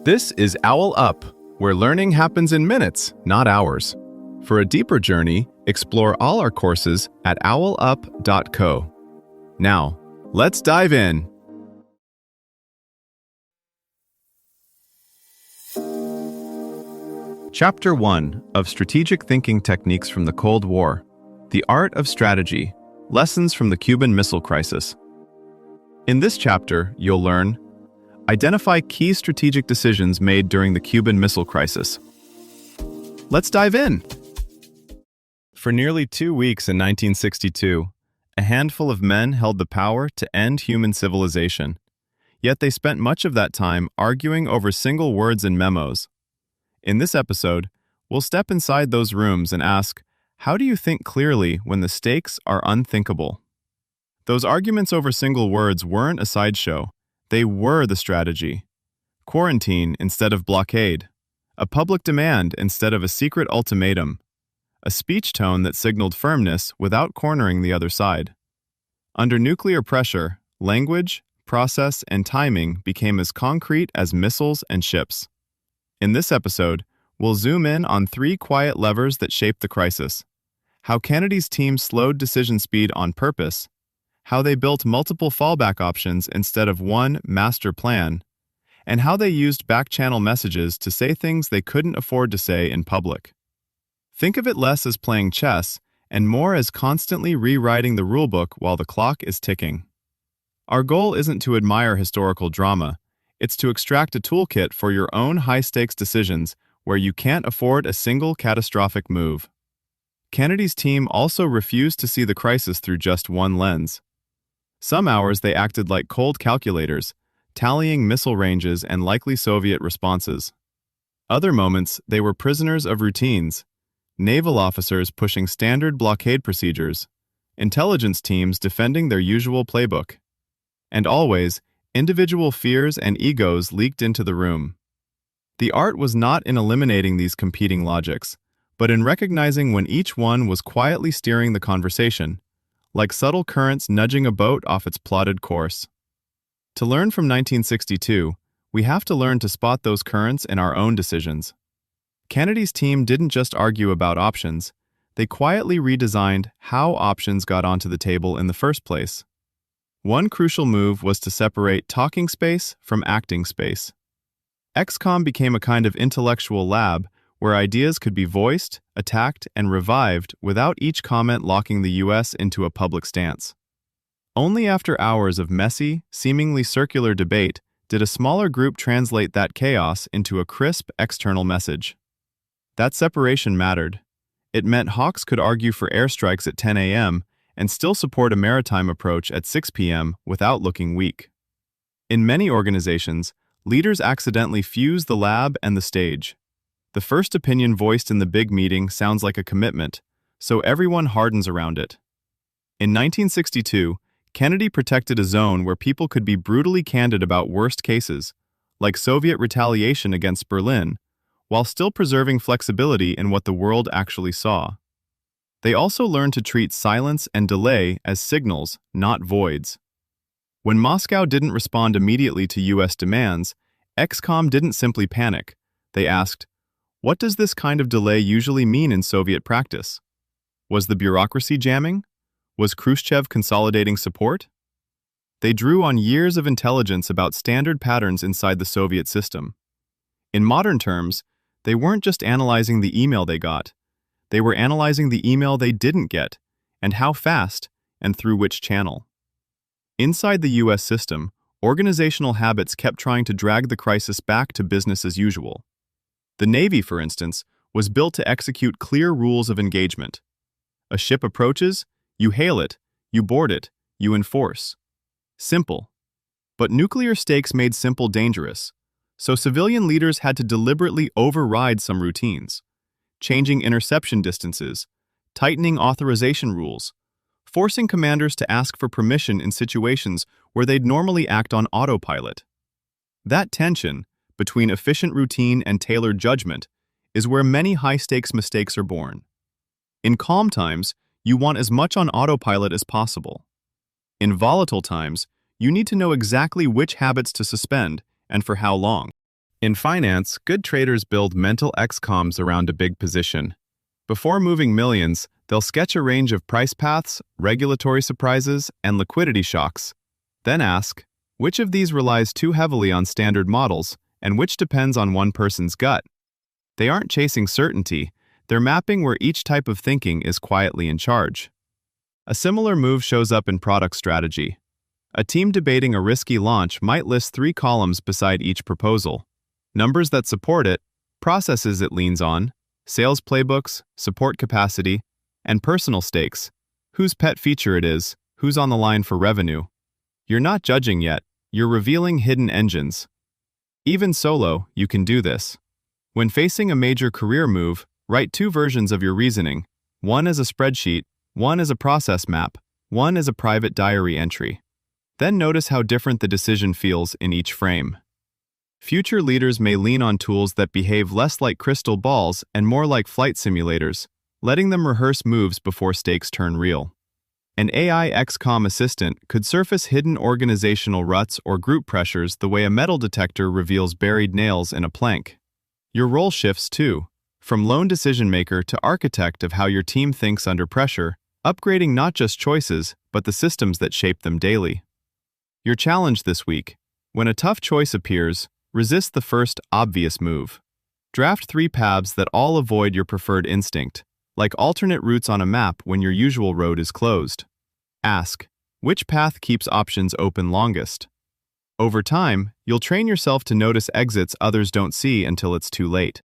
This is OwlUp, where learning happens in minutes, not hours. For a deeper journey, explore all our courses at owlup.co. Now, let's dive in. Chapter 1 of Strategic Thinking Techniques from the Cold War, The Art of Strategy, Lessons from the Cuban Missile Crisis. In this chapter, you'll learn: identify key strategic decisions made during the Cuban Missile Crisis. Let's dive in! For nearly 2 weeks in 1962, a handful of men held the power to end human civilization. Yet they spent much of that time arguing over single words and memos. In this episode, we'll step inside those rooms and ask, how do you think clearly when the stakes are unthinkable? Those arguments over single words weren't a sideshow. They were the strategy. Quarantine instead of blockade. A public demand instead of a secret ultimatum. A speech tone that signaled firmness without cornering the other side. Under nuclear pressure, language, process, and timing became as concrete as missiles and ships. In this episode, we'll zoom in on 3 quiet levers that shaped the crisis. How Kennedy's team slowed decision speed on purpose. How they built multiple fallback options instead of one master plan. And how they used back-channel messages to say things they couldn't afford to say in public. Think of it less as playing chess and more as constantly rewriting the rulebook while the clock is ticking. Our goal isn't to admire historical drama. It's to extract a toolkit for your own high-stakes decisions where you can't afford a single catastrophic move. Kennedy's team also refused to see the crisis through just one lens. Some hours they acted like cold calculators, tallying missile ranges and likely Soviet responses. Other moments, they were prisoners of routines, naval officers pushing standard blockade procedures, intelligence teams defending their usual playbook. And always, individual fears and egos leaked into the room. The art was not in eliminating these competing logics, but in recognizing when each one was quietly steering the conversation, like subtle currents nudging a boat off its plotted course. To learn from 1962, we have to learn to spot those currents in our own decisions. Kennedy's team didn't just argue about options, they quietly redesigned how options got onto the table in the first place. One crucial move was to separate talking space from acting space. XCOM became a kind of intellectual lab where ideas could be voiced, attacked, and revived without each comment locking the US into a public stance. Only after hours of messy, seemingly circular debate did a smaller group translate that chaos into a crisp external message. That separation mattered. It meant Hawks could argue for airstrikes at 10 a.m. and still support a maritime approach at 6 p.m. without looking weak. In many organizations, leaders accidentally fuse the lab and the stage. The first opinion voiced in the big meeting sounds like a commitment, so everyone hardens around it. In 1962, Kennedy protected a zone where people could be brutally candid about worst cases, like Soviet retaliation against Berlin, while still preserving flexibility in what the world actually saw. They also learned to treat silence and delay as signals, not voids. When Moscow didn't respond immediately to US demands, XCOM didn't simply panic. They asked, what does this kind of delay usually mean in Soviet practice? Was the bureaucracy jamming? Was Khrushchev consolidating support? They drew on years of intelligence about standard patterns inside the Soviet system. In modern terms, they weren't just analyzing the email they got. They were analyzing the email they didn't get, and how fast, and through which channel. Inside the US system, organizational habits kept trying to drag the crisis back to business as usual. The Navy, for instance, was built to execute clear rules of engagement. A ship approaches, you hail it, you board it, you enforce. Simple. But nuclear stakes made simple dangerous, so civilian leaders had to deliberately override some routines, changing interception distances, tightening authorization rules, forcing commanders to ask for permission in situations where they'd normally act on autopilot. That tension, between efficient routine and tailored judgment, is where many high-stakes mistakes are born. In calm times, you want as much on autopilot as possible. In volatile times, you need to know exactly which habits to suspend and for how long. In finance, good traders build mental XComs around a big position. Before moving millions, they'll sketch a range of price paths, regulatory surprises, and liquidity shocks. Then ask, which of these relies too heavily on standard models, and which depends on one person's gut? They aren't chasing certainty, they're mapping where each type of thinking is quietly in charge. A similar move shows up in product strategy. A team debating a risky launch might list 3 columns beside each proposal: numbers that support it, processes it leans on, sales playbooks, support capacity, and personal stakes, whose pet feature it is, who's on the line for revenue. You're not judging yet, you're revealing hidden engines. Even solo, you can do this. When facing a major career move, write 2 versions of your reasoning, one as a spreadsheet, one as a process map, one as a private diary entry. Then notice how different the decision feels in each frame. Future leaders may lean on tools that behave less like crystal balls and more like flight simulators, letting them rehearse moves before stakes turn real. An AI XCOM assistant could surface hidden organizational ruts or group pressures the way a metal detector reveals buried nails in a plank. Your role shifts too, from lone decision-maker to architect of how your team thinks under pressure, upgrading not just choices, but the systems that shape them daily. Your challenge this week: when a tough choice appears, resist the first obvious move. Draft 3 paths that all avoid your preferred instinct, like alternate routes on a map when your usual road is closed. Ask, which path keeps options open longest? Over time, you'll train yourself to notice exits others don't see until it's too late.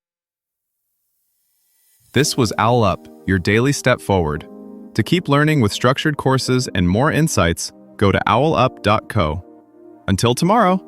This was OwlUp, your daily step forward. To keep learning with structured courses and more insights, go to owlup.co. Until tomorrow!